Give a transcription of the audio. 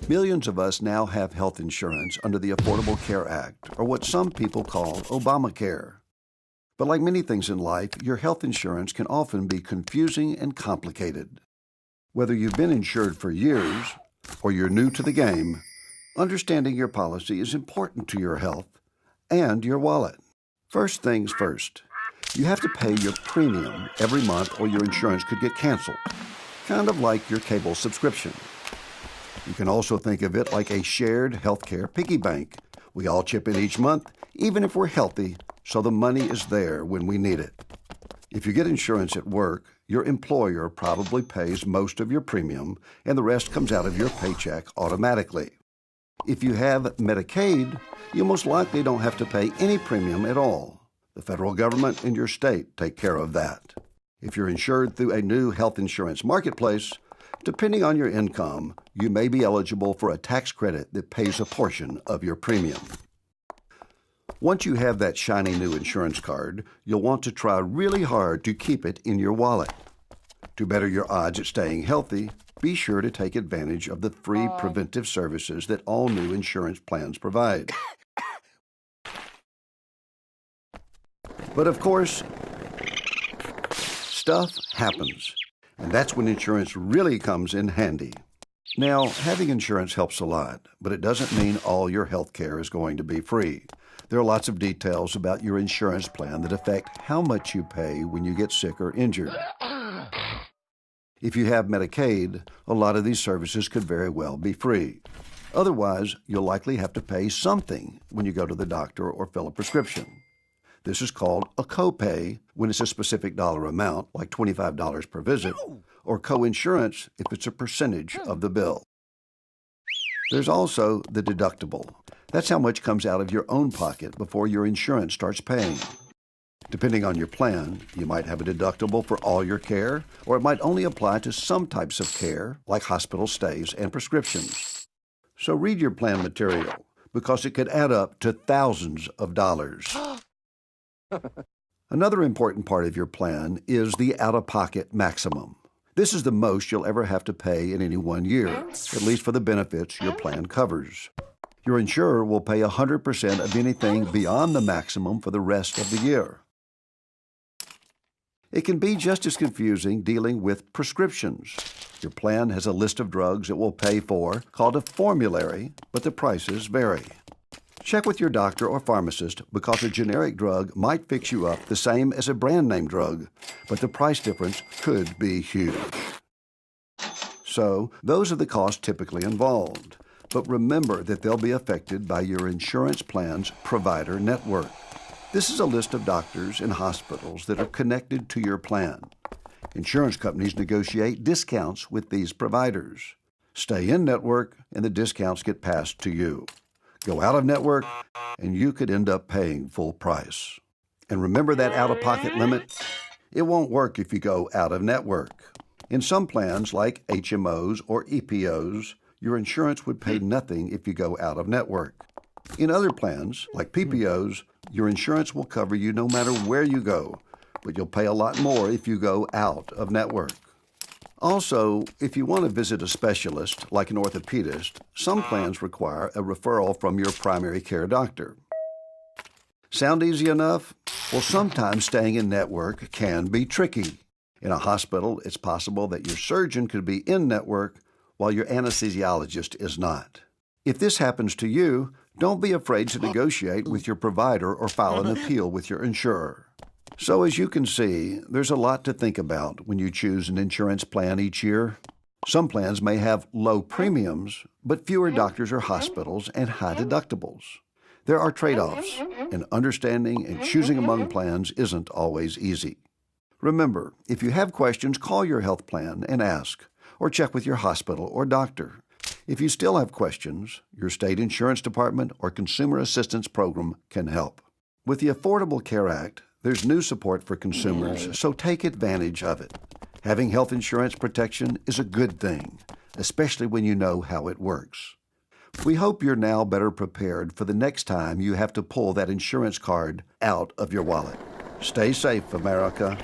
Millions of us now have health insurance under the Affordable Care Act, or what some people call Obamacare. But like many things in life, your health insurance can often be confusing and complicated. Whether you've been insured for years or you're new to the game, understanding your policy is important to your health and your wallet. First things first, you have to pay your premium every month or your insurance could get canceled, kind of like your cable subscription. You can also think of it like a shared healthcare piggy bank. We all chip in each month, even if we're healthy, so the money is there when we need it. If you get insurance at work, your employer probably pays most of your premium, and the rest comes out of your paycheck automatically. If you have Medicaid, you most likely don't have to pay any premium at all. The federal government and your state take care of that. If you're insured through a new health insurance marketplace, depending on your income, you may be eligible for a tax credit that pays a portion of your premium. Once you have that shiny new insurance card, you'll want to try really hard to keep it in your wallet. To better your odds at staying healthy, be sure to take advantage of the free preventive services that all new insurance plans provide. But of course, stuff happens, and that's when insurance really comes in handy. Now, having insurance helps a lot, but it doesn't mean all your health care is going to be free. There are lots of details about your insurance plan that affect how much you pay when you get sick or injured. If you have Medicaid, a lot of these services could very well be free. Otherwise, you'll likely have to pay something when you go to the doctor or fill a prescription. This is called a copay when it's a specific dollar amount, like $25 per visit, or coinsurance if it's a percentage of the bill. There's also the deductible. That's how much comes out of your own pocket before your insurance starts paying. Depending on your plan, you might have a deductible for all your care, or it might only apply to some types of care, like hospital stays and prescriptions. So read your plan material, because it could add up to thousands of dollars. Another important part of your plan is the out-of-pocket maximum. This is the most you'll ever have to pay in any 1 year, at least for the benefits your plan covers. Your insurer will pay 100% of anything beyond the maximum for the rest of the year. It can be just as confusing dealing with prescriptions. Your plan has a list of drugs it will pay for, called a formulary, but the prices vary. Check with your doctor or pharmacist because a generic drug might fix you up the same as a brand name drug, but the price difference could be huge. So, those are the costs typically involved. But remember that they'll be affected by your insurance plan's provider network. This is a list of doctors and hospitals that are connected to your plan. Insurance companies negotiate discounts with these providers. Stay in network and the discounts get passed to you. Go out of network and you could end up paying full price. And remember that out-of-pocket limit? It won't work if you go out of network. In some plans, like HMOs or EPOs, your insurance would pay nothing if you go out of network. In other plans, like PPOs, your insurance will cover you no matter where you go, but you'll pay a lot more if you go out of network. Also, if you want to visit a specialist, like an orthopedist, some plans require a referral from your primary care doctor. Sound easy enough? Well, sometimes staying in network can be tricky. In a hospital, it's possible that your surgeon could be in network while your anesthesiologist is not. If this happens to you, don't be afraid to negotiate with your provider or file an appeal with your insurer. So as you can see, there's a lot to think about when you choose an insurance plan each year. Some plans may have low premiums, but fewer doctors or hospitals and high deductibles. There are trade-offs, and understanding and choosing among plans isn't always easy. Remember, if you have questions, call your health plan and ask, or check with your hospital or doctor. If you still have questions, your state insurance department or consumer assistance program can help. With the Affordable Care Act, there's new support for consumers, so take advantage of it. Having health insurance protection is a good thing, especially when you know how it works. We hope you're now better prepared for the next time you have to pull that insurance card out of your wallet. Stay safe, America.